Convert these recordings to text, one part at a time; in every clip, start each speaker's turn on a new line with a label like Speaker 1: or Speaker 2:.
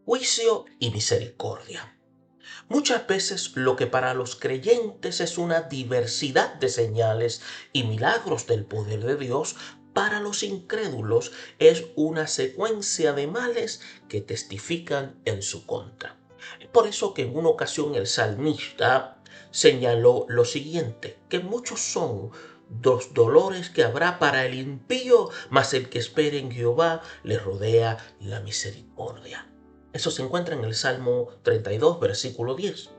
Speaker 1: juicio y misericordia. Muchas veces lo que para los creyentes es una diversidad de señales y milagros del poder de Dios, para los incrédulos es una secuencia de males que testifican en su contra. Es por eso que en una ocasión el salmista señaló lo siguiente, que muchos son los dolores que habrá para el impío, mas el que espere en Jehová le rodea la misericordia. Eso se encuentra en el Salmo 32, versículo 10.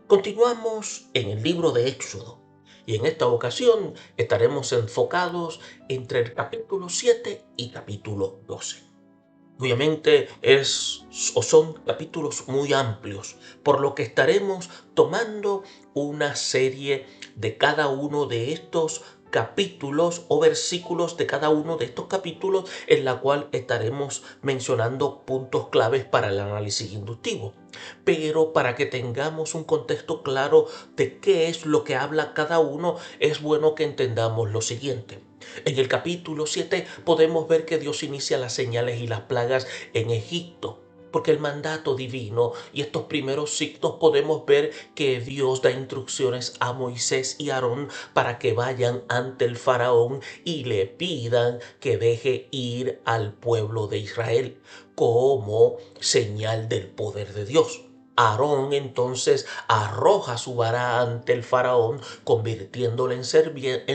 Speaker 1: Continuamos en el libro de Éxodo y en esta ocasión estaremos enfocados entre el capítulo 7 y capítulo 12. Obviamente son capítulos muy amplios, por lo que estaremos tomando una serie de cada uno de estos capítulos o versículos de cada uno de estos capítulos, en la cual estaremos mencionando puntos claves para el análisis inductivo. Pero para que tengamos un contexto claro de qué es lo que habla cada uno, es bueno que entendamos lo siguiente. En el capítulo 7 podemos ver que Dios inicia las señales y las plagas en Egipto, porque el mandato divino y estos primeros signos podemos ver que Dios da instrucciones a Moisés y Aarón para que vayan ante el faraón y le pidan que deje ir al pueblo de Israel como señal del poder de Dios. Aarón entonces arroja su vara ante el faraón, convirtiéndole en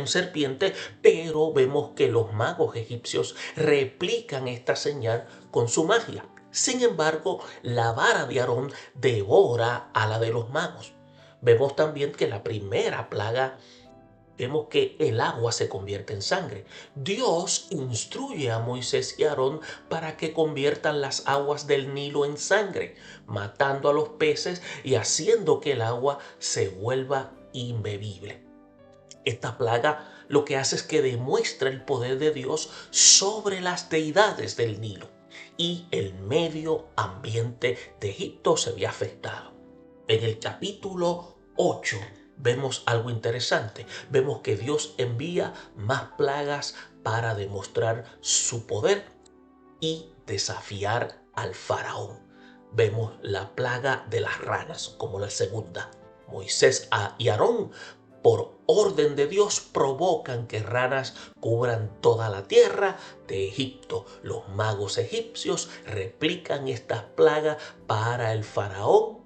Speaker 1: serpiente, pero vemos que los magos egipcios replican esta señal con su magia. Sin embargo, la vara de Aarón devora a la de los magos. Vemos también que la primera plaga, vemos que el agua se convierte en sangre. Dios instruye a Moisés y Aarón para que conviertan las aguas del Nilo en sangre, matando a los peces y haciendo que el agua se vuelva imbebible. Esta plaga lo que hace es que demuestra el poder de Dios sobre las deidades del Nilo, y el medio ambiente de Egipto se ve afectado. En el capítulo 8 vemos algo interesante. Vemos que Dios envía más plagas para demostrar su poder y desafiar al faraón. Vemos la plaga de las ranas como la segunda. Moisés y Aarón, por orden de Dios, provocan que ranas cubran toda la tierra de Egipto. Los magos egipcios replican estas plagas para el faraón.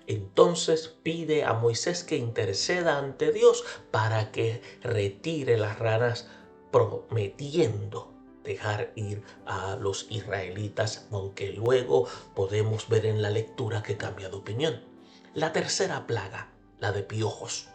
Speaker 1: Entonces pide a Moisés que interceda ante Dios para que retire las ranas, prometiendo dejar ir a los israelitas, aunque luego podemos ver en la lectura que cambia de opinión. La tercera plaga, la de piojos.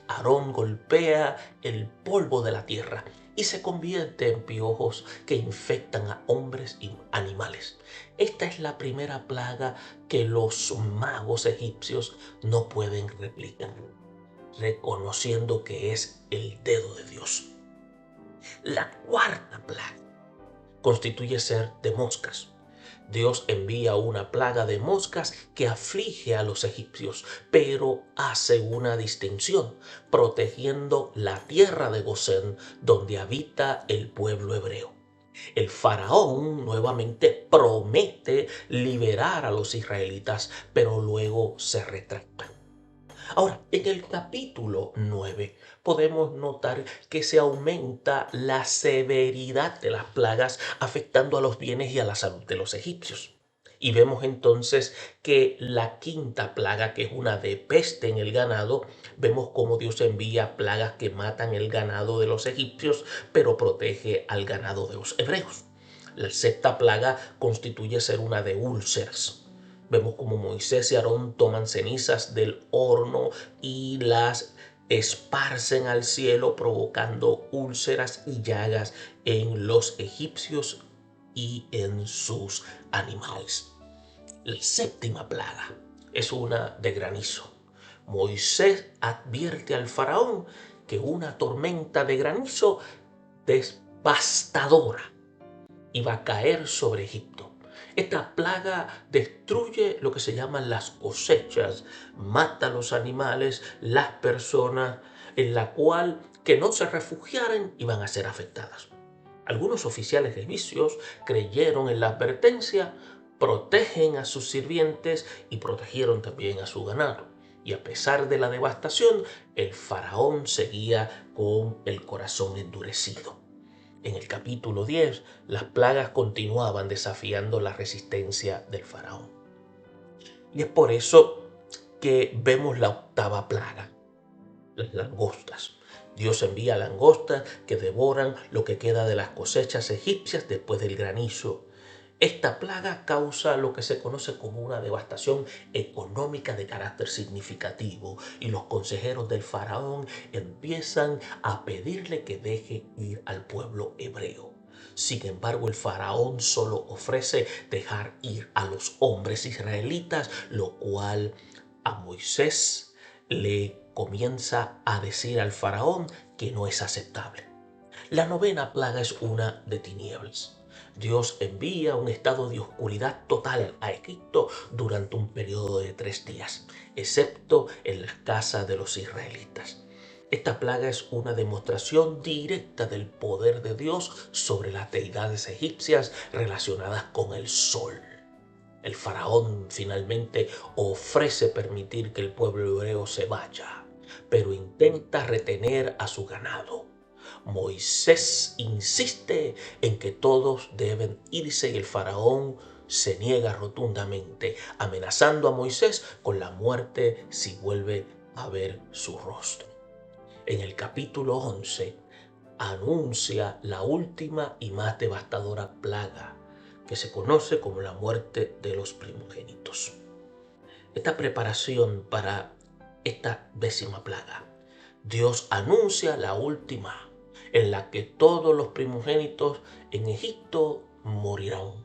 Speaker 1: Aarón golpea el polvo de la tierra y se convierte en piojos que infectan a hombres y animales. Esta es la primera plaga que los magos egipcios no pueden replicar, reconociendo que es el dedo de Dios. La cuarta plaga constituye ser de moscas. Dios envía una plaga de moscas que aflige a los egipcios, pero hace una distinción, protegiendo la tierra de Gosén, donde habita el pueblo hebreo. El faraón nuevamente promete liberar a los israelitas, pero luego se retracta. Ahora, en el capítulo 9 podemos notar que se aumenta la severidad de las plagas, afectando a los bienes y a la salud de los egipcios. Y vemos entonces que la quinta plaga, que es una de peste en el ganado, vemos cómo Dios envía plagas que matan el ganado de los egipcios, pero protege al ganado de los hebreos. La sexta plaga constituye ser una de úlceras. Vemos como Moisés y Aarón toman cenizas del horno y las esparcen al cielo, provocando úlceras y llagas en los egipcios y en sus animales. La séptima plaga es una de granizo. Moisés advierte al faraón que una tormenta de granizo devastadora iba a caer sobre Egipto. Esta plaga destruye lo que se llaman las cosechas, mata a los animales, las personas, en la cual que no se refugiaran iban a ser afectadas. Algunos oficiales egipcios creyeron en la advertencia, protegen a sus sirvientes y protegieron también a su ganado. Y a pesar de la devastación, el faraón seguía con el corazón endurecido. En el capítulo 10, las plagas continuaban desafiando la resistencia del faraón. Y es por eso que vemos la octava plaga, las langostas. Dios envía langostas que devoran lo que queda de las cosechas egipcias después del granizo. Esta plaga causa lo que se conoce como una devastación económica de carácter significativo y los consejeros del faraón empiezan a pedirle que deje ir al pueblo hebreo. Sin embargo, el faraón solo ofrece dejar ir a los hombres israelitas, lo cual a Moisés le comienza a decir al faraón que no es aceptable. La novena plaga es una de tinieblas. Dios envía un estado de oscuridad total a Egipto durante un periodo de 3 días, excepto en las casas de los israelitas. Esta plaga es una demostración directa del poder de Dios sobre las deidades egipcias relacionadas con el sol. El faraón finalmente ofrece permitir que el pueblo hebreo se vaya, pero intenta retener a su ganado. Moisés insiste en que todos deben irse y el faraón se niega rotundamente, amenazando a Moisés con la muerte si vuelve a ver su rostro. En el capítulo 11 anuncia la última y más devastadora plaga, que se conoce como la muerte de los primogénitos. Esta preparación para esta 10ª plaga, Dios anuncia la última, en la que todos los primogénitos en Egipto morirán,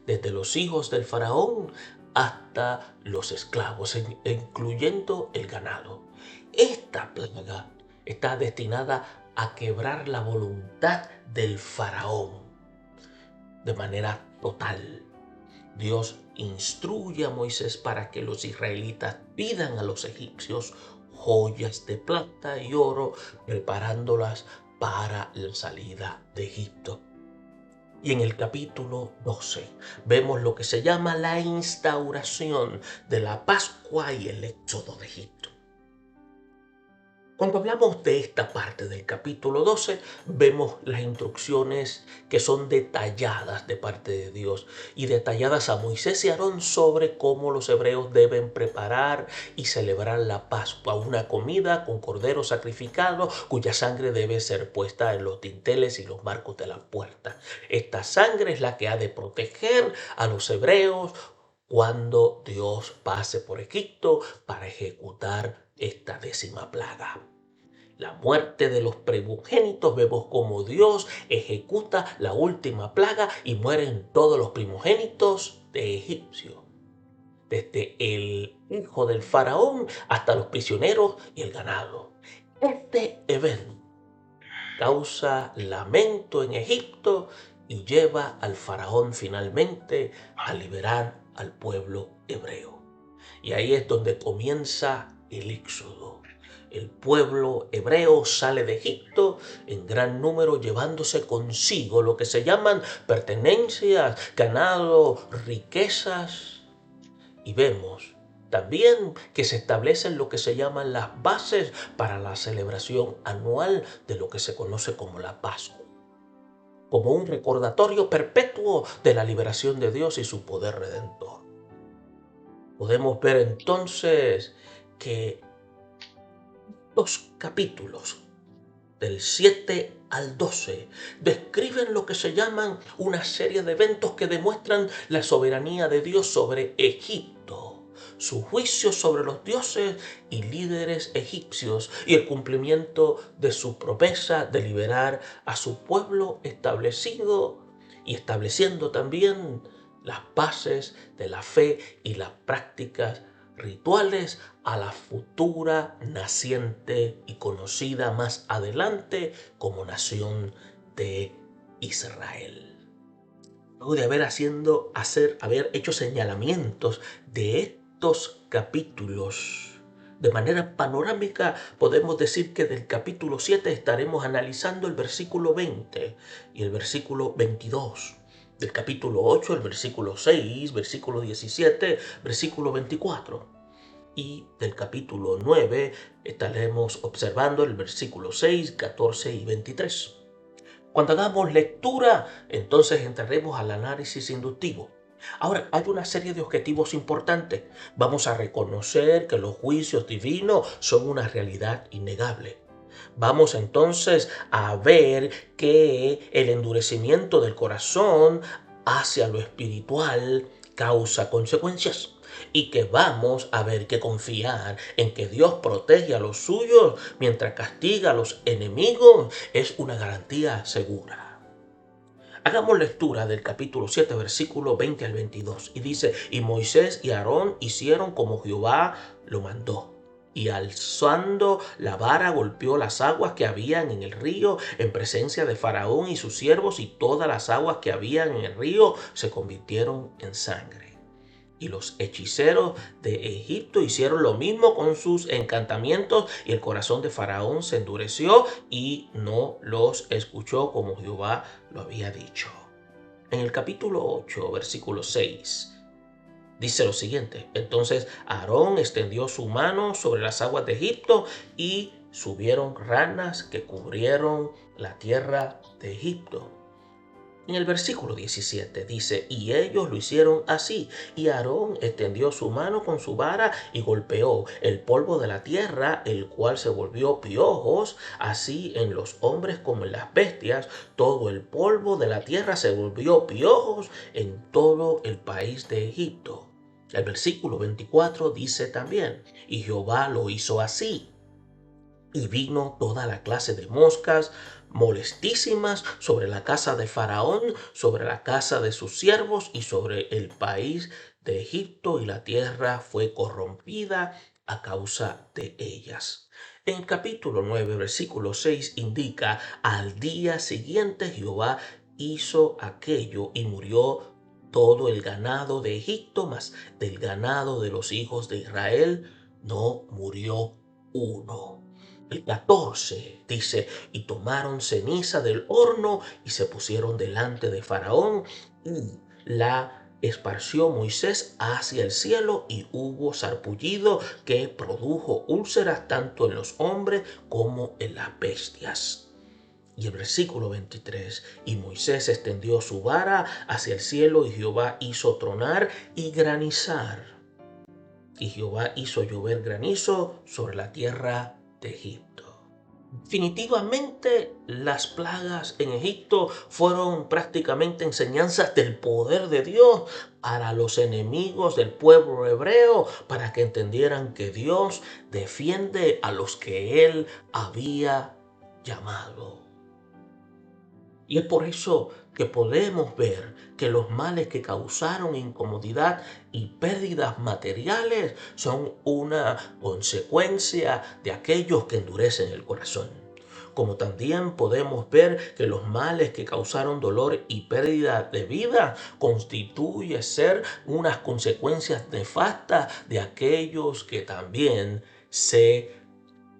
Speaker 1: desde los hijos del faraón hasta los esclavos, incluyendo el ganado. Esta plaga está destinada a quebrar la voluntad del faraón de manera total. Dios instruye a Moisés para que los israelitas pidan a los egipcios joyas de plata y oro, preparándolas para la salida de Egipto. Y en el capítulo 12 vemos lo que se llama la instauración de la Pascua y el éxodo de Egipto. Cuando hablamos de esta parte del capítulo 12, vemos las instrucciones que son detalladas de parte de Dios y detalladas a Moisés y Aarón sobre cómo los hebreos deben preparar y celebrar la Pascua, una comida con cordero sacrificado cuya sangre debe ser puesta en los dinteles y los marcos de la puerta. Esta sangre es la que ha de proteger a los hebreos cuando Dios pase por Egipto para ejecutar esta 10ª plaga. La muerte de los primogénitos, vemos cómo Dios ejecuta la última plaga y mueren todos los primogénitos de Egipcio, desde el hijo del faraón hasta los prisioneros y el ganado. Este evento causa lamento en Egipto y lleva al faraón finalmente a liberar al pueblo hebreo. Y ahí es donde comienza el éxodo. El pueblo hebreo sale de Egipto en gran número, llevándose consigo lo que se llaman pertenencias, ganado, riquezas. Y vemos también que se establecen lo que se llaman las bases para la celebración anual de lo que se conoce como la Pascua, como un recordatorio perpetuo de la liberación de Dios y su poder redentor. Podemos ver entonces que los capítulos del 7 al 12 describen lo que se llaman una serie de eventos que demuestran la soberanía de Dios sobre Egipto, su juicio sobre los dioses y líderes egipcios y el cumplimiento de su promesa de liberar a su pueblo establecido y estableciendo también las bases de la fe y las prácticas rituales a la futura naciente y conocida más adelante como nación de Israel. Luego de haber hecho señalamientos de estos capítulos de manera panorámica, podemos decir que del capítulo 7 estaremos analizando el versículo 20 y el versículo 22. del capítulo 8, el versículo 6, versículo 17, versículo 24. Y del capítulo 9 estaremos observando el versículo 6, 14 y 23. Cuando hagamos lectura, entonces entraremos al análisis inductivo. Ahora, hay una serie de objetivos importantes. Vamos a reconocer que los juicios divinos son una realidad innegable. Vamos entonces a ver que el endurecimiento del corazón hacia lo espiritual causa consecuencias y que vamos a ver que confiar en que Dios protege a los suyos mientras castiga a los enemigos es una garantía segura. Hagamos lectura del capítulo 7, versículo 20 al 22. Y dice, y Moisés y Aarón hicieron como Jehová lo mandó. Y alzando la vara golpeó las aguas que habían en el río en presencia de Faraón y sus siervos, y todas las aguas que habían en el río se convirtieron en sangre. Y los hechiceros de Egipto hicieron lo mismo con sus encantamientos, y el corazón de Faraón se endureció y no los escuchó como Jehová lo había dicho. En el capítulo 8, versículo 6, dice lo siguiente: entonces Aarón extendió su mano sobre las aguas de Egipto y subieron ranas que cubrieron la tierra de Egipto. En el versículo 17 dice, y ellos lo hicieron así, y Aarón extendió su mano con su vara y golpeó el polvo de la tierra, el cual se volvió piojos, así en los hombres como en las bestias, todo el polvo de la tierra se volvió piojos en todo el país de Egipto. El versículo 24 dice también, y Jehová lo hizo así. Y vino toda la clase de moscas molestísimas sobre la casa de Faraón, sobre la casa de sus siervos y sobre el país de Egipto, y la tierra fue corrompida a causa de ellas. En capítulo 9, versículo 6 indica, al día siguiente Jehová hizo aquello y murió todo el ganado de Egipto, mas del ganado de los hijos de Israel no murió uno. El 14 dice, y tomaron ceniza del horno y se pusieron delante de Faraón, y la esparció Moisés hacia el cielo, y hubo sarpullido que produjo úlceras tanto en los hombres como en las bestias. Y el versículo 23, y Moisés extendió su vara hacia el cielo, y Jehová hizo tronar y granizar. Y Jehová hizo llover granizo sobre la tierra de Egipto. Definitivamente las plagas en Egipto fueron prácticamente enseñanzas del poder de Dios para los enemigos del pueblo hebreo, para que entendieran que Dios defiende a los que Él había llamado. Y es por eso que podemos ver que los males que causaron incomodidad y pérdidas materiales son una consecuencia de aquellos que endurecen el corazón. Como también podemos ver que los males que causaron dolor y pérdida de vida constituye ser unas consecuencias nefastas de aquellos que también se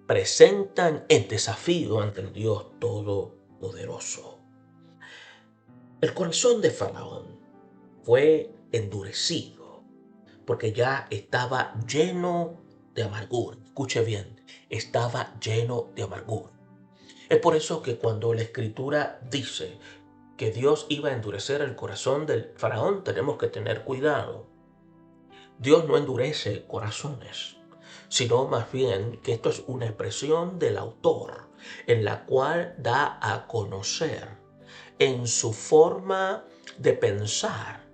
Speaker 1: presentan en desafío ante el Dios Todopoderoso. El corazón de Faraón fue endurecido porque ya estaba lleno de amargura. Escuche bien, estaba lleno de amargura. Es por eso que cuando la Escritura dice que Dios iba a endurecer el corazón del Faraón, tenemos que tener cuidado. Dios no endurece corazones, sino más bien que esto es una expresión del autor en la cual da a conocer en su forma de pensar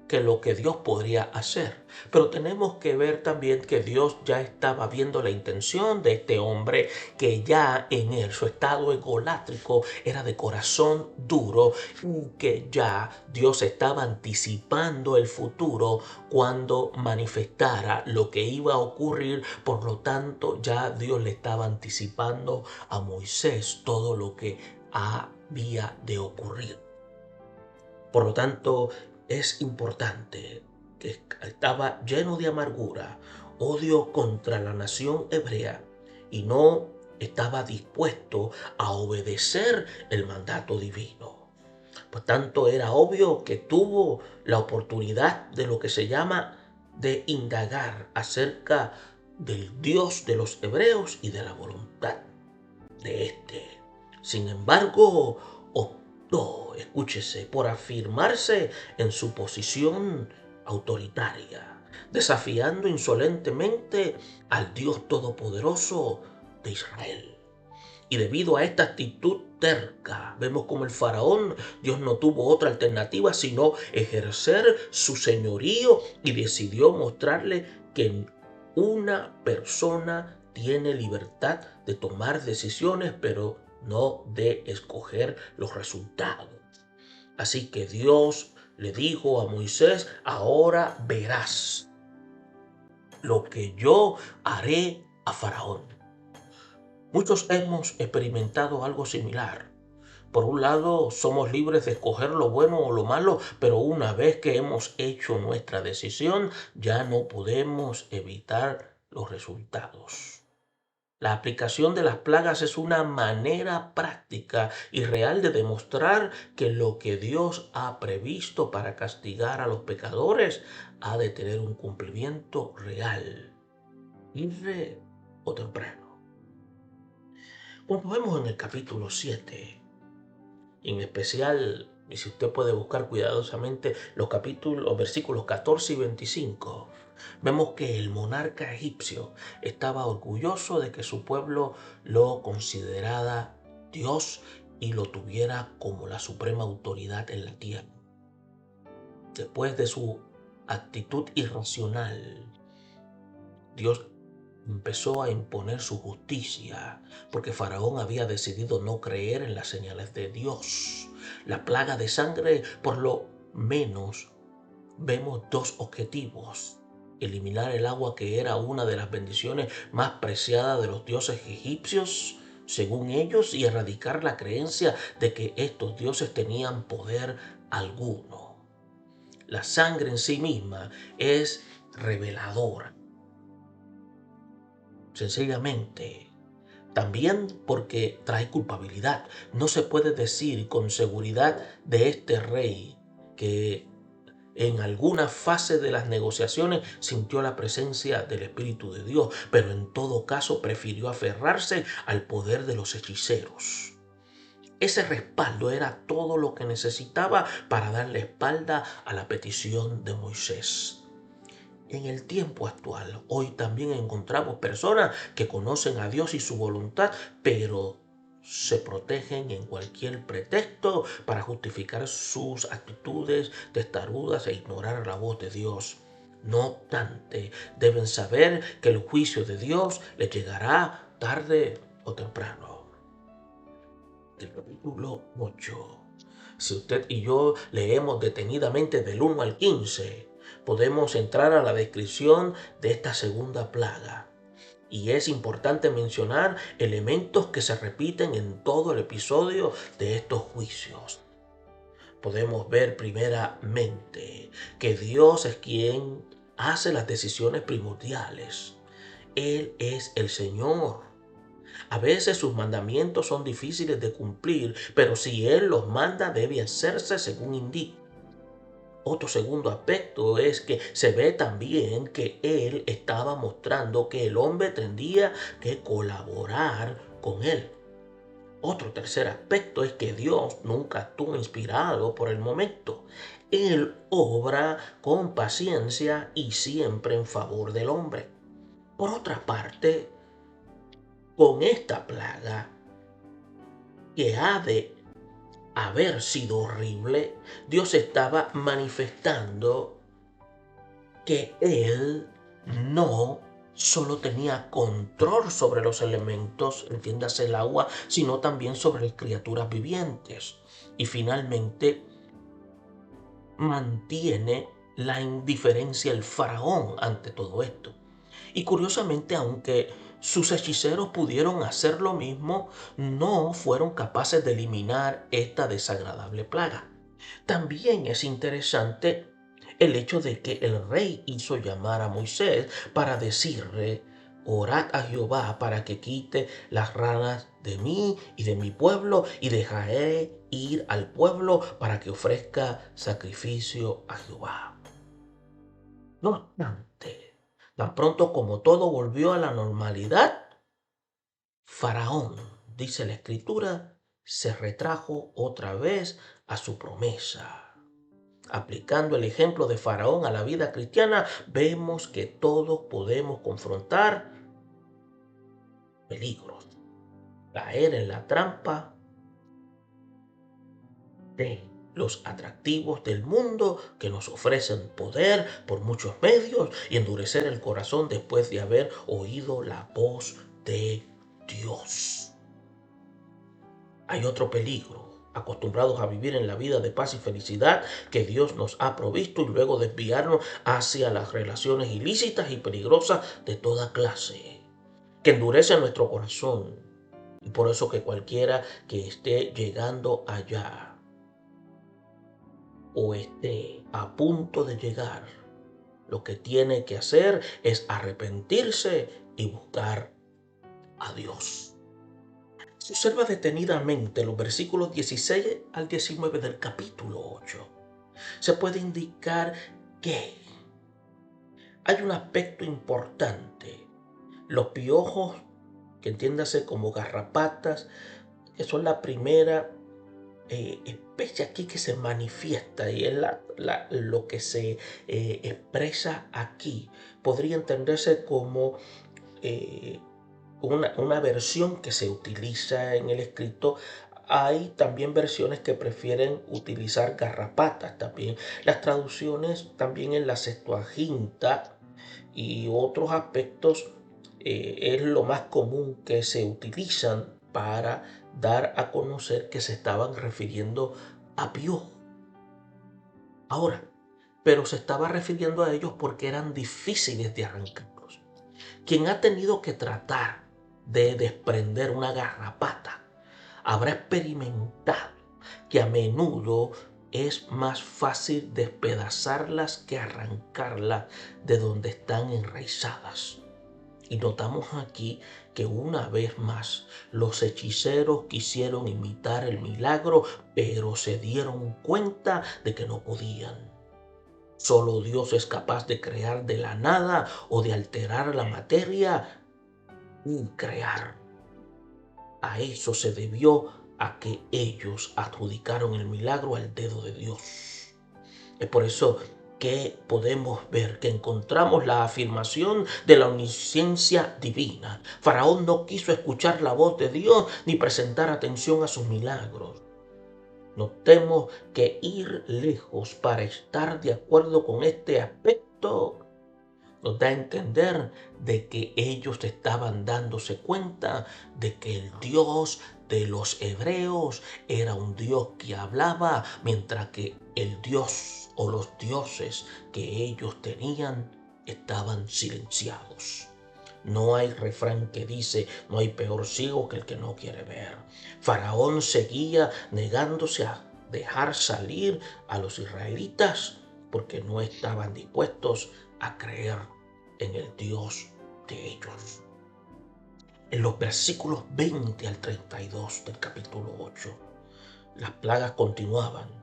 Speaker 1: que lo que Dios podría hacer. Pero tenemos que ver también que Dios ya estaba viendo la intención de este hombre, que ya en él su estado egolátrico era de corazón duro, y que ya Dios estaba anticipando el futuro cuando manifestara lo que iba a ocurrir. Por lo tanto, ya Dios le estaba anticipando a Moisés todo lo que había de ocurrir. Por lo tanto, es importante que estaba lleno de amargura, odio contra la nación hebrea, y no estaba dispuesto a obedecer el mandato divino. Por tanto, era obvio que tuvo la oportunidad de lo que se llama de indagar acerca del Dios de los hebreos y de la voluntad de éste. Sin embargo, optó, escúchese, por afirmarse en su posición autoritaria, desafiando insolentemente al Dios Todopoderoso de Israel. Y debido a esta actitud terca, vemos como el faraón, Dios no tuvo otra alternativa sino ejercer su señorío y decidió mostrarle que una persona tiene libertad de tomar decisiones, pero no de escoger los resultados. Así que Dios le dijo a Moisés, ahora verás lo que yo haré a Faraón. Muchos hemos experimentado algo similar. Por un lado, somos libres de escoger lo bueno o lo malo, pero una vez que hemos hecho nuestra decisión, ya no podemos evitar los resultados. La aplicación de las plagas es una manera práctica y real de demostrar que lo que Dios ha previsto para castigar a los pecadores ha de tener un cumplimiento real, tarde o temprano. Como vemos en el capítulo 7, en especial, y si usted puede buscar cuidadosamente los versículos 14 y 25, vemos que el monarca egipcio estaba orgulloso de que su pueblo lo considerara Dios y lo tuviera como la suprema autoridad en la tierra. Después de su actitud irracional, Dios empezó a imponer su justicia, porque Faraón había decidido no creer en las señales de Dios. La plaga de sangre, por lo menos, vemos dos objetivos: eliminar el agua, que era una de las bendiciones más preciadas de los dioses egipcios, según ellos, y erradicar la creencia de que estos dioses tenían poder alguno. La sangre en sí misma es reveladora. Sencillamente, también porque trae culpabilidad. No se puede decir con seguridad de este rey que en alguna fase de las negociaciones sintió la presencia del Espíritu de Dios, pero en todo caso prefirió aferrarse al poder de los hechiceros. Ese respaldo era todo lo que necesitaba para darle espalda a la petición de Moisés. En el tiempo actual, hoy también encontramos personas que conocen a Dios y su voluntad, pero se protegen en cualquier pretexto para justificar sus actitudes testarudas e ignorar la voz de Dios. No obstante, deben saber que el juicio de Dios les llegará tarde o temprano. Del capítulo 8. Si usted y yo leemos detenidamente del 1 al 15, podemos entrar a la descripción de esta segunda plaga. Y es importante mencionar elementos que se repiten en todo el episodio de estos juicios. Podemos ver primeramente que Dios es quien hace las decisiones primordiales. Él es el Señor. A veces sus mandamientos son difíciles de cumplir, pero si Él los manda, debe hacerse según indica. Otro segundo aspecto es que se ve también que Él estaba mostrando que el hombre tendría que colaborar con Él. Otro tercer aspecto es que Dios nunca actúa inspirado por el momento. Él obra con paciencia y siempre en favor del hombre. Por otra parte, con esta plaga, que ha de haber sido horrible, Dios estaba manifestando que Él no solo tenía control sobre los elementos, entiéndase el agua, sino también sobre las criaturas vivientes. Y finalmente mantiene la indiferencia del faraón ante todo esto. Y curiosamente, aunque sus hechiceros pudieron hacer lo mismo, no fueron capaces de eliminar esta desagradable plaga. También es interesante el hecho de que el rey hizo llamar a Moisés para decirle: orad a Jehová para que quite las ranas de mí y de mi pueblo, y dejaré ir al pueblo para que ofrezca sacrificio a Jehová. No obstante, tan pronto como todo volvió a la normalidad, Faraón, dice la Escritura, se retrajo otra vez a su promesa. Aplicando el ejemplo de Faraón a la vida cristiana, vemos que todos podemos confrontar peligros, caer en la trampa de los atractivos del mundo que nos ofrecen poder por muchos medios y endurecer el corazón después de haber oído la voz de Dios. Hay otro peligro, acostumbrados a vivir en la vida de paz y felicidad que Dios nos ha provisto y luego desviarnos hacia las relaciones ilícitas y peligrosas de toda clase, que endurecen nuestro corazón. Y por eso que cualquiera que esté llegando allá o esté a punto de llegar, lo que tiene que hacer es arrepentirse y buscar a Dios. Si observa detenidamente los versículos 16 al 19 del capítulo 8, se puede indicar que hay un aspecto importante. Los piojos, que entiéndase como garrapatas, que son la primera especie aquí que se manifiesta y es lo que se expresa aquí. Podría entenderse como una versión que se utiliza en el escrito. Hay también versiones que prefieren utilizar garrapatas también. Las traducciones también en la Septuaginta y otros aspectos es lo más común que se utilizan para dar a conocer que se estaban refiriendo a piojos. Ahora, pero se estaba refiriendo a ellos porque eran difíciles de arrancarlos. Quien ha tenido que tratar de desprender una garrapata habrá experimentado que a menudo es más fácil despedazarlas que arrancarlas de donde están enraizadas. Y notamos aquí que una vez más los hechiceros quisieron imitar el milagro, pero se dieron cuenta de que no podían. Solo Dios es capaz de crear de la nada o de alterar la materia y crear. A eso se debió a que ellos adjudicaron el milagro al dedo de Dios. Es por eso que podemos ver que encontramos la afirmación de la omnisciencia divina. Faraón no quiso escuchar la voz de Dios ni presentar atención a sus milagros. Notemos que ir lejos para estar de acuerdo con este aspecto nos da a entender de que ellos estaban dándose cuenta de que el Dios de los hebreos era un Dios que hablaba, mientras que el Dios o los dioses que ellos tenían estaban silenciados. No hay refrán que dice, no hay peor ciego que el que no quiere ver. Faraón seguía negándose a dejar salir a los israelitas porque no estaban dispuestos a creer en el Dios de ellos. En los versículos 20 al 32 del capítulo 8, las plagas continuaban.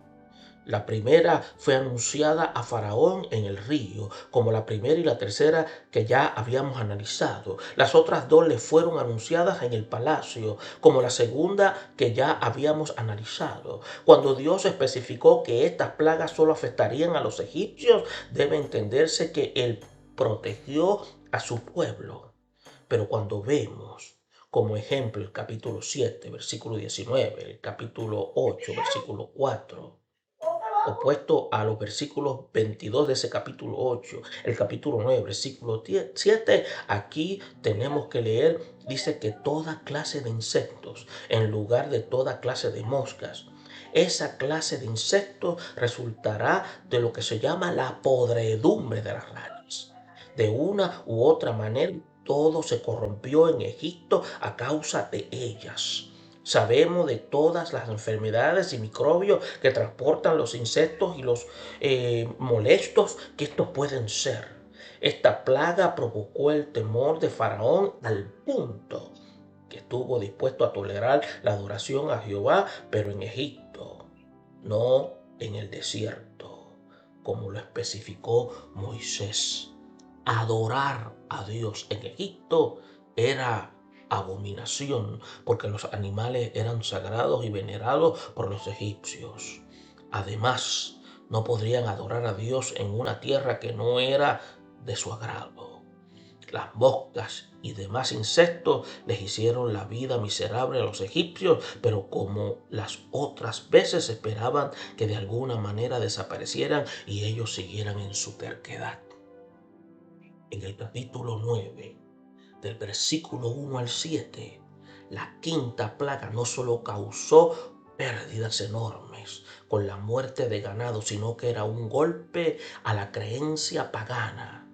Speaker 1: La primera fue anunciada a Faraón en el río, como la primera y la tercera que ya habíamos analizado. Las otras dos le fueron anunciadas en el palacio, como la segunda que ya habíamos analizado. Cuando Dios especificó que estas plagas solo afectarían a los egipcios, debe entenderse que Él protegió a su pueblo. Pero cuando vemos como ejemplo el capítulo 7, versículo 19, el capítulo 8, versículo 4, opuesto a los versículos 22 de ese capítulo 8, el capítulo 9, versículo 7, aquí tenemos que leer, dice que toda clase de insectos en lugar de toda clase de moscas. Esa clase de insectos resultará de lo que se llama la podredumbre de las ranas. De una u otra manera, todo se corrompió en Egipto a causa de ellas. Sabemos de todas las enfermedades y microbios que transportan los insectos y los molestos que estos pueden ser. Esta plaga provocó el temor de Faraón al punto que estuvo dispuesto a tolerar la adoración a Jehová, pero en Egipto. no en el desierto, como lo especificó Moisés. Adorar a Dios en Egipto era abominación, porque los animales eran sagrados y venerados por los egipcios. Además, no podrían adorar a Dios en una tierra que no era de su agrado. Las moscas y demás insectos les hicieron la vida miserable a los egipcios, pero como las otras veces esperaban que de alguna manera desaparecieran y ellos siguieran en su terquedad. En el capítulo 9, del versículo 1 al 7, la quinta plaga no solo causó pérdidas enormes con la muerte de ganado, sino que era un golpe a la creencia pagana.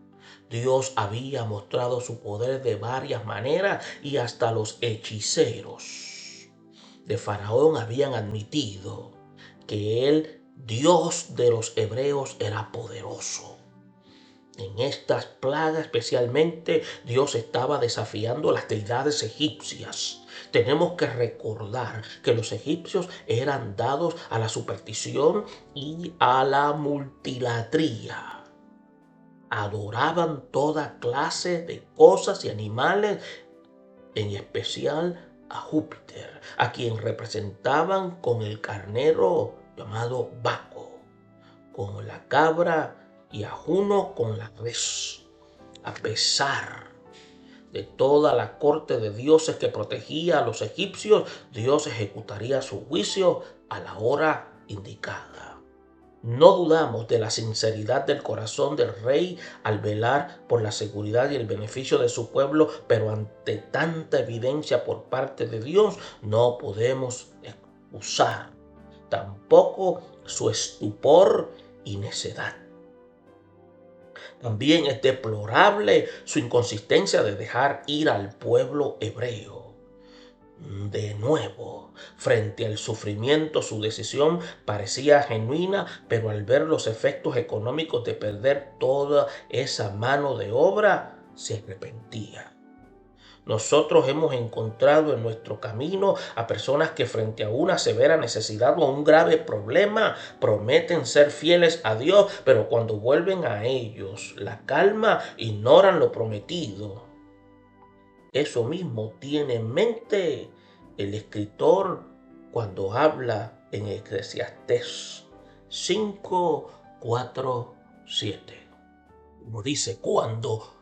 Speaker 1: Dios había mostrado su poder de varias maneras y hasta los hechiceros de Faraón habían admitido que el Dios de los hebreos era poderoso. En estas plagas especialmente Dios estaba desafiando a las deidades egipcias. Tenemos que recordar que los egipcios eran dados a la superstición y a la multilatría. Adoraban toda clase de cosas y animales, en especial a Júpiter, a quien representaban con el carnero llamado Baco, con la cabra y a Juno con la res. A pesar de toda la corte de dioses que protegía a los egipcios, Dios ejecutaría su juicio a la hora indicada. No dudamos de la sinceridad del corazón del rey al velar por la seguridad y el beneficio de su pueblo, pero ante tanta evidencia por parte de Dios no podemos excusar tampoco su estupor y necedad. También es deplorable su inconsistencia de dejar ir al pueblo hebreo. De nuevo, frente al sufrimiento, su decisión parecía genuina, pero al ver los efectos económicos de perder toda esa mano de obra, se arrepentía. Nosotros hemos encontrado en nuestro camino a personas que frente a una severa necesidad o a un grave problema prometen ser fieles a Dios, pero cuando vuelven a ellos la calma, ignoran lo prometido. Eso mismo tiene en mente el escritor cuando habla en Eclesiastés 5, 4, 7. Como dice, cuando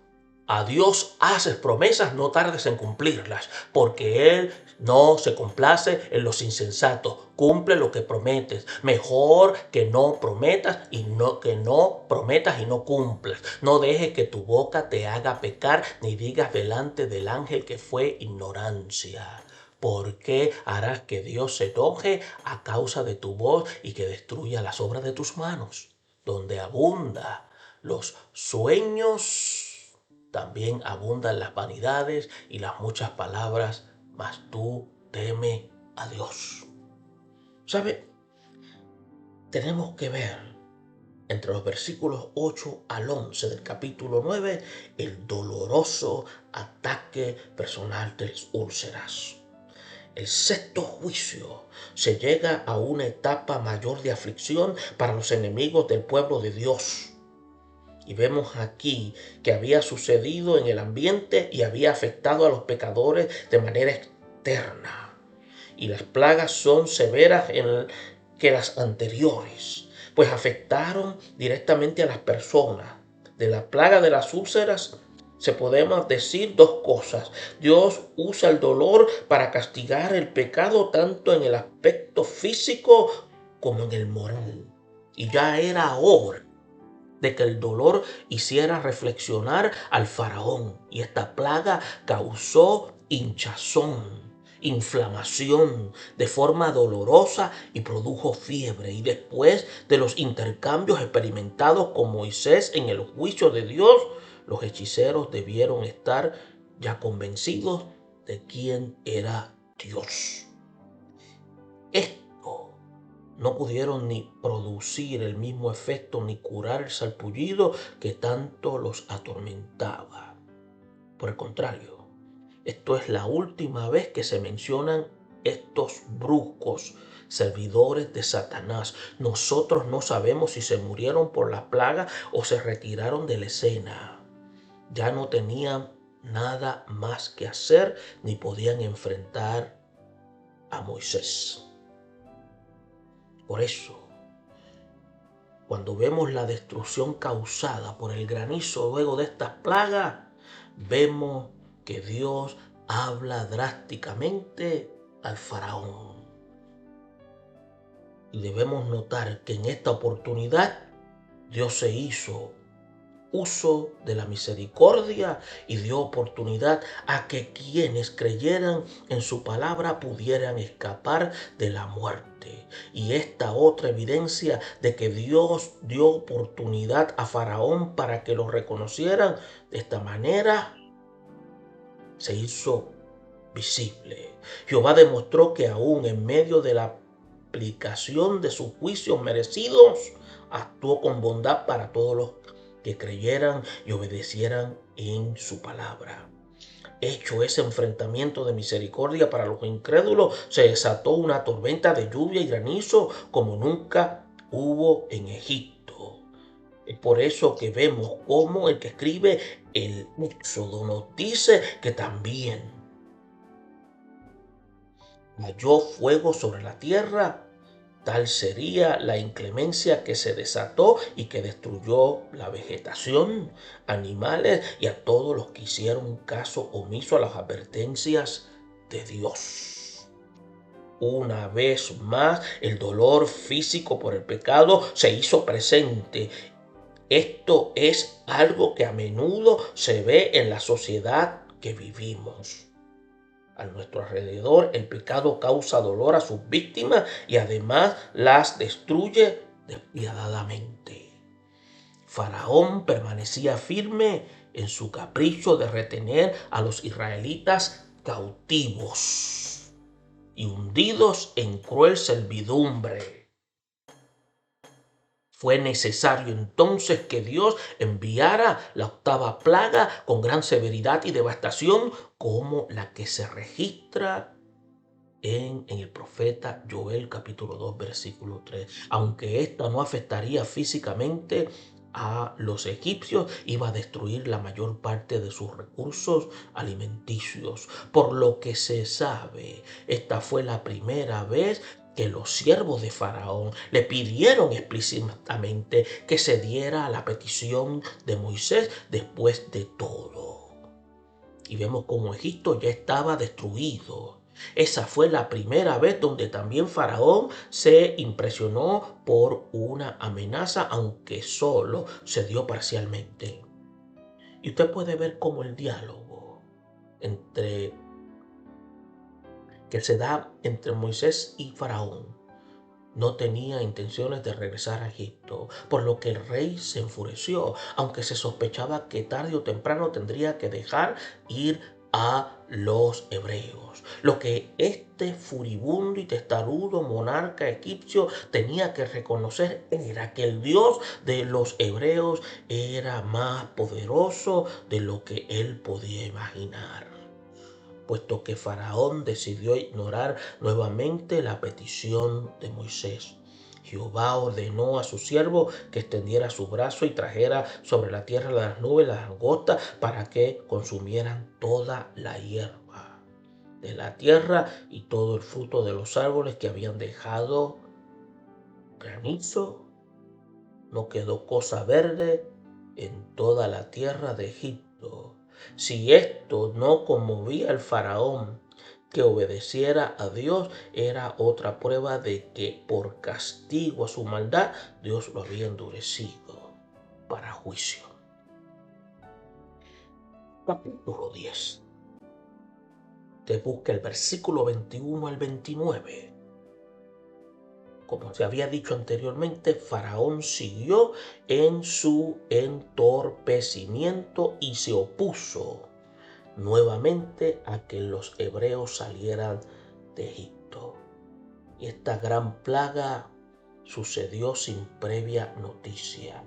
Speaker 1: a Dios haces promesas, no tardes en cumplirlas, porque Él no se complace en los insensatos. Cumple lo que prometes. Mejor que no prometas y no cumplas. No dejes que tu boca te haga pecar, ni digas delante del ángel que fue ignorancia. ¿Por qué harás que Dios se enoje a causa de tu voz y que destruya las obras de tus manos? Donde abunda los sueños, también abundan las vanidades y las muchas palabras, mas tú teme a Dios. ¿Sabe? Tenemos que ver entre los versículos 8 al 11 del capítulo 9 el doloroso ataque personal de las úlceras. El sexto juicio se llega a una etapa mayor de aflicción para los enemigos del pueblo de Dios. Y vemos aquí que había sucedido en el ambiente y había afectado a los pecadores de manera externa. Y las plagas son severas que las anteriores, pues afectaron directamente a las personas. De la plaga de las úlceras se podemos decir dos cosas. Dios usa el dolor para castigar el pecado tanto en el aspecto físico como en el moral. Y ya era hora de que el dolor hiciera reflexionar al faraón. Y esta plaga causó hinchazón, inflamación de forma dolorosa y produjo fiebre. Y después de los intercambios experimentados con Moisés en el juicio de Dios, los hechiceros debieron estar ya convencidos de quién era Dios. No pudieron ni producir el mismo efecto ni curar el sarpullido que tanto los atormentaba. Por el contrario, esto es la última vez que se mencionan estos bruscos servidores de Satanás. Nosotros no sabemos si se murieron por la plaga o se retiraron de la escena. Ya no tenían nada más que hacer ni podían enfrentar a Moisés. Por eso, cuando vemos la destrucción causada por el granizo luego de estas plagas, vemos que Dios habla drásticamente al faraón. Y debemos notar que en esta oportunidad Dios se hizo uso de la misericordia y dio oportunidad a que quienes creyeran en su palabra pudieran escapar de la muerte. Y esta otra evidencia de que Dios dio oportunidad a Faraón para que lo reconocieran de esta manera se hizo visible. Jehová demostró que aún en medio de la aplicación de sus juicios merecidos, actuó con bondad para todos los que creyeran y obedecieran en su palabra. Hecho ese enfrentamiento de misericordia para los incrédulos, se desató una tormenta de lluvia y granizo como nunca hubo en Egipto. Es por eso que vemos cómo el que escribe el Éxodo nos dice que también cayó fuego sobre la tierra. Tal sería la inclemencia que se desató y que destruyó la vegetación, animales y a todos los que hicieron caso omiso a las advertencias de Dios. Una vez más, el dolor físico por el pecado se hizo presente. Esto es algo que a menudo se ve en la sociedad que vivimos. A nuestro alrededor, el pecado causa dolor a sus víctimas y además las destruye despiadadamente. Faraón permanecía firme en su capricho de retener a los israelitas cautivos y hundidos en cruel servidumbre. Fue necesario entonces que Dios enviara la octava plaga con gran severidad y devastación como la que se registra en el profeta Joel capítulo 2 versículo 3. Aunque esta no afectaría físicamente a los egipcios, iba a destruir la mayor parte de sus recursos alimenticios. Por lo que se sabe, esta fue la primera vez que los siervos de Faraón le pidieron explícitamente que se diera a la petición de Moisés después de todo. Y vemos cómo Egipto ya estaba destruido. Esa fue la primera vez donde también Faraón se impresionó por una amenaza, aunque solo se dio parcialmente. Y usted puede ver cómo el diálogo que se da entre Moisés y Faraón no tenía intenciones de regresar a Egipto, por lo que el rey se enfureció, aunque se sospechaba que tarde o temprano tendría que dejar ir a los hebreos. Lo que este furibundo y testarudo monarca egipcio tenía que reconocer era que el Dios de los hebreos era más poderoso de lo que él podía imaginar, puesto que Faraón decidió ignorar nuevamente la petición de Moisés. Jehová ordenó a su siervo que extendiera su brazo y trajera sobre la tierra las nubes, las langostas, para que consumieran toda la hierba de la tierra y todo el fruto de los árboles que habían dejado granizo. No quedó cosa verde en toda la tierra de Egipto. Si esto no conmovía al faraón que obedeciera a Dios, era otra prueba de que por castigo a su maldad, Dios lo había endurecido para juicio. Capítulo 10. Te busca el versículo 21 al 29. Como se había dicho anteriormente, Faraón siguió en su entorpecimiento y se opuso nuevamente a que los hebreos salieran de Egipto. Y esta gran plaga sucedió sin previa noticia.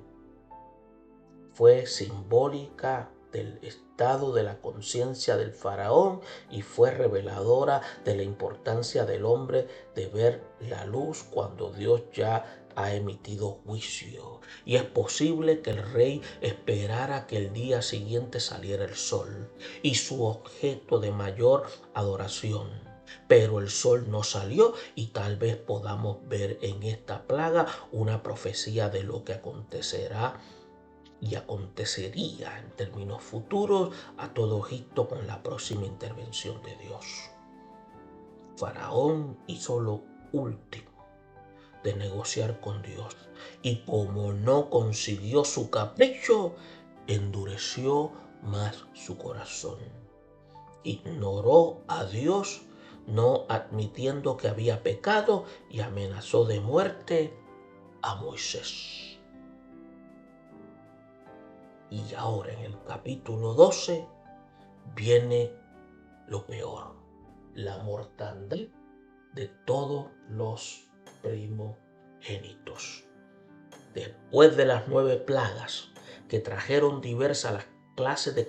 Speaker 1: Fue simbólica del estado de la conciencia del faraón y fue reveladora de la importancia del hombre de ver la luz cuando Dios ya ha emitido juicio. Y es posible que el rey esperara que el día siguiente saliera el sol y su objeto de mayor adoración. Pero el sol no salió y tal vez podamos ver en esta plaga una profecía de lo que acontecerá y acontecería en términos futuros a todo Egipto con la próxima intervención de Dios. Faraón hizo lo último de negociar con Dios y como no consiguió su capricho, endureció más su corazón. Ignoró a Dios, no admitiendo que había pecado, y amenazó de muerte a Moisés. Y ahora en el capítulo 12 viene lo peor, la mortandad de todos los primogénitos. Después de las 9 plagas que trajeron diversas las clases de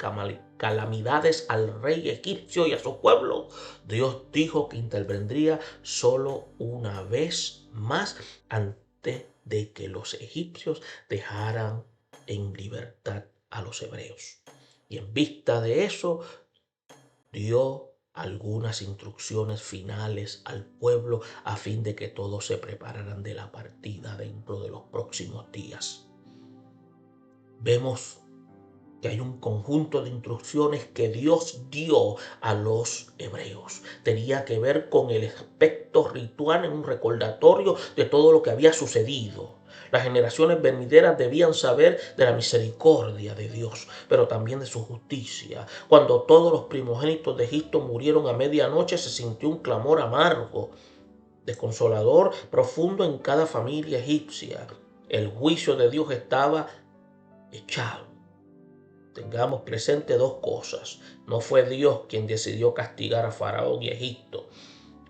Speaker 1: calamidades al rey egipcio y a su pueblo, Dios dijo que intervendría solo una vez más antes de que los egipcios dejaran en libertad a los hebreos. Y en vista de eso, dio algunas instrucciones finales al pueblo a fin de que todos se prepararan de la partida dentro de los próximos días. Vemos que hay un conjunto de instrucciones que Dios dio a los hebreos. Tenía que ver con el aspecto ritual, en un recordatorio de todo lo que había sucedido. Las generaciones venideras debían saber de la misericordia de Dios, pero también de su justicia. Cuando todos los primogénitos de Egipto murieron a medianoche, se sintió un clamor amargo, desconsolador, profundo en cada familia egipcia. El juicio de Dios estaba echado. Tengamos presente dos cosas. No fue Dios quien decidió castigar a Faraón y Egipto.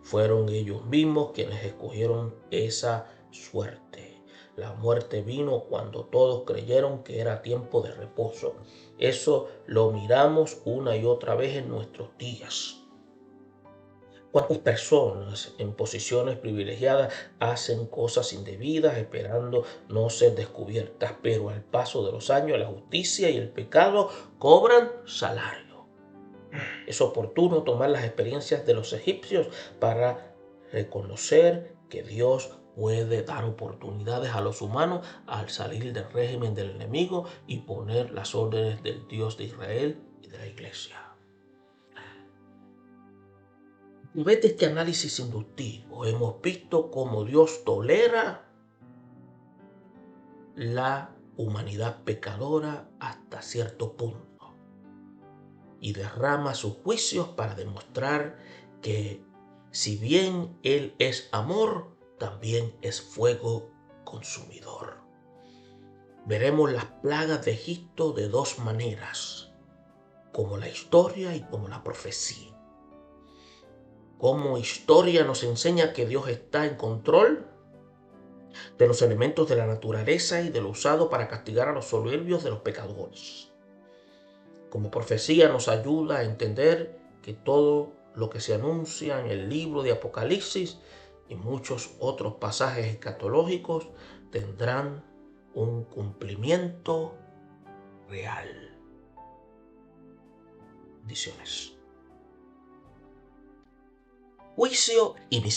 Speaker 1: Fueron ellos mismos quienes escogieron esa suerte. La muerte vino cuando todos creyeron que era tiempo de reposo. Eso lo miramos una y otra vez en nuestros días. ¿Cuántas personas en posiciones privilegiadas hacen cosas indebidas esperando no ser descubiertas? Pero al paso de los años la justicia y el pecado cobran salario. Es oportuno tomar las experiencias de los egipcios para reconocer que Dios puede dar oportunidades a los humanos al salir del régimen del enemigo y poner las órdenes del Dios de Israel y de la iglesia. A través de este análisis inductivo hemos visto cómo Dios tolera la humanidad pecadora hasta cierto punto y derrama sus juicios para demostrar que si bien Él es amor, también es fuego consumidor. Veremos las plagas de Egipto de dos maneras, como la historia y como la profecía. Como historia nos enseña que Dios está en control de los elementos de la naturaleza y de lo usado para castigar a los soberbios de los pecadores. Como profecía nos ayuda a entender que todo lo que se anuncia en el libro de Apocalipsis y muchos otros pasajes escatológicos tendrán un cumplimiento real. Bendiciones. Juicio y misericordia.